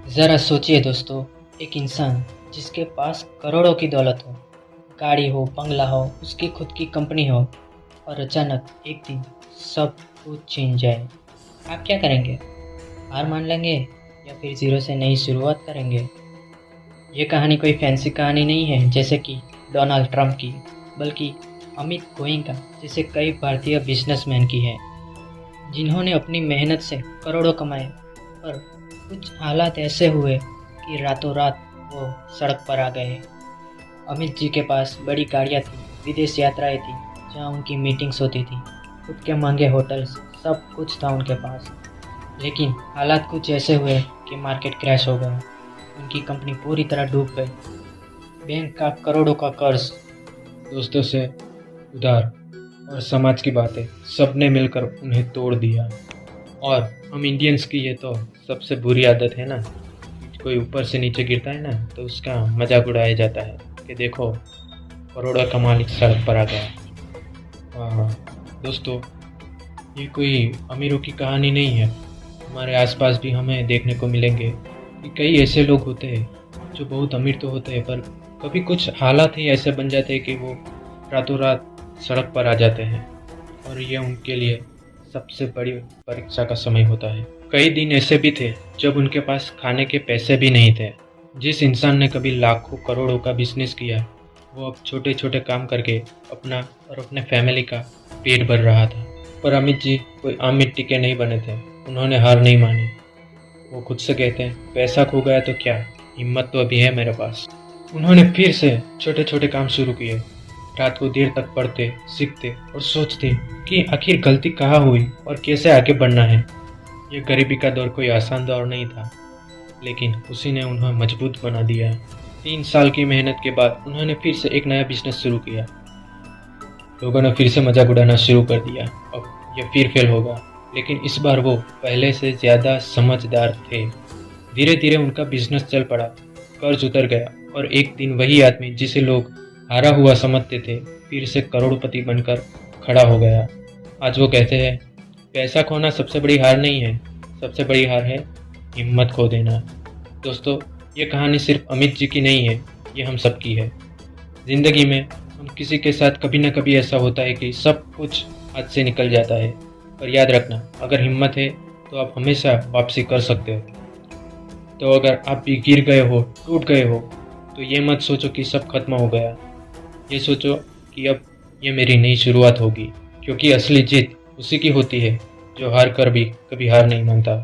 ज़रा सोचिए दोस्तों, एक इंसान जिसके पास करोड़ों की दौलत हो, गाड़ी हो, बंगला हो, उसकी खुद की कंपनी हो और अचानक एक दिन सब कुछ छिन जाए। आप क्या करेंगे? हार मान लेंगे या फिर ज़ीरो से नई शुरुआत करेंगे? ये कहानी कोई फैंसी कहानी नहीं है जैसे कि डोनाल्ड ट्रंप की, बल्कि अमित गोयनका जैसे कई भारतीय बिजनेसमैन की है, जिन्होंने अपनी मेहनत से करोड़ों कमाए। पर कुछ हालात ऐसे हुए कि रातों रात वो सड़क पर आ गए। अमित जी के पास बड़ी गाड़ियाँ थी, विदेश यात्राएं थी जहाँ उनकी मीटिंग्स होती थी, खुद के महंगे होटल्स, सब कुछ था उनके पास। लेकिन हालात कुछ ऐसे हुए कि मार्केट क्रैश हो गया, उनकी कंपनी पूरी तरह डूब गई। बैंक का करोड़ों का कर्ज, दोस्तों से उधार और समाज की बातें सबने मिलकर उन्हें तोड़ दिया। और हम इंडियंस की ये तो सबसे बुरी आदत है ना, कोई ऊपर से नीचे गिरता है ना तो उसका मजाक उड़ाया जाता है कि देखो करोड़ों का मालिक सड़क पर आ गया। दोस्तों, ये कोई अमीरों की कहानी नहीं है। हमारे आसपास भी हमें देखने को मिलेंगे कि कई ऐसे लोग होते हैं जो बहुत अमीर तो होते हैं, पर कभी कुछ हालात ही ऐसे बन जाते हैं कि वो रातों रात सड़क पर आ जाते हैं और ये उनके लिए सबसे बड़ी परीक्षा का समय होता है। कई दिन ऐसे भी थे जब उनके पास खाने के पैसे भी नहीं थे। जिस इंसान ने कभी लाखों करोड़ों का बिजनेस किया, वो अब छोटे छोटे काम करके अपना और अपने फैमिली का पेट भर रहा था। पर अमित जी कोई आम मिट्टी के नहीं बने थे। उन्होंने हार नहीं मानी। वो खुद से कहते हैं, पैसा खो गया तो क्या, हिम्मत तो अभी है मेरे पास। उन्होंने फिर से छोटे छोटे काम शुरू किए। रात को देर तक पढ़ते, सीखते और सोचते कि आखिर गलती कहाँ हुई और कैसे आगे बढ़ना है। ये गरीबी का दौर कोई आसान दौर नहीं था, लेकिन उसी ने उन्हें मजबूत बना दिया। 3 साल की मेहनत के बाद उन्होंने फिर से एक नया बिजनेस शुरू किया। लोगों ने फिर से मजाक उड़ाना शुरू कर दिया, अब यह फिर फेल होगा। लेकिन इस बार वो पहले से ज़्यादा समझदार थे। धीरे धीरे उनका बिजनेस चल पड़ा, कर्ज उतर गया और एक दिन वही आदमी जिसे लोग हारा हुआ समझते थे, फिर से करोड़पति बनकर खड़ा हो गया। आज वो कहते हैं, पैसा खोना सबसे बड़ी हार नहीं है, सबसे बड़ी हार है हिम्मत खो देना। दोस्तों, ये कहानी सिर्फ अमित जी की नहीं है, ये हम सब की है। ज़िंदगी में हम किसी के साथ कभी ना कभी ऐसा होता है कि सब कुछ हाथ से निकल जाता है, पर याद रखना, अगर हिम्मत है तो आप हमेशा वापसी कर सकते हो। तो अगर आप भी गिर गए हो, टूट गए हो, तो ये मत सोचो कि सब खत्म हो गया। ये सोचो कि अब ये मेरी नई शुरुआत होगी, क्योंकि असली जीत उसी की होती है जो हार कर भी कभी हार नहीं मानता।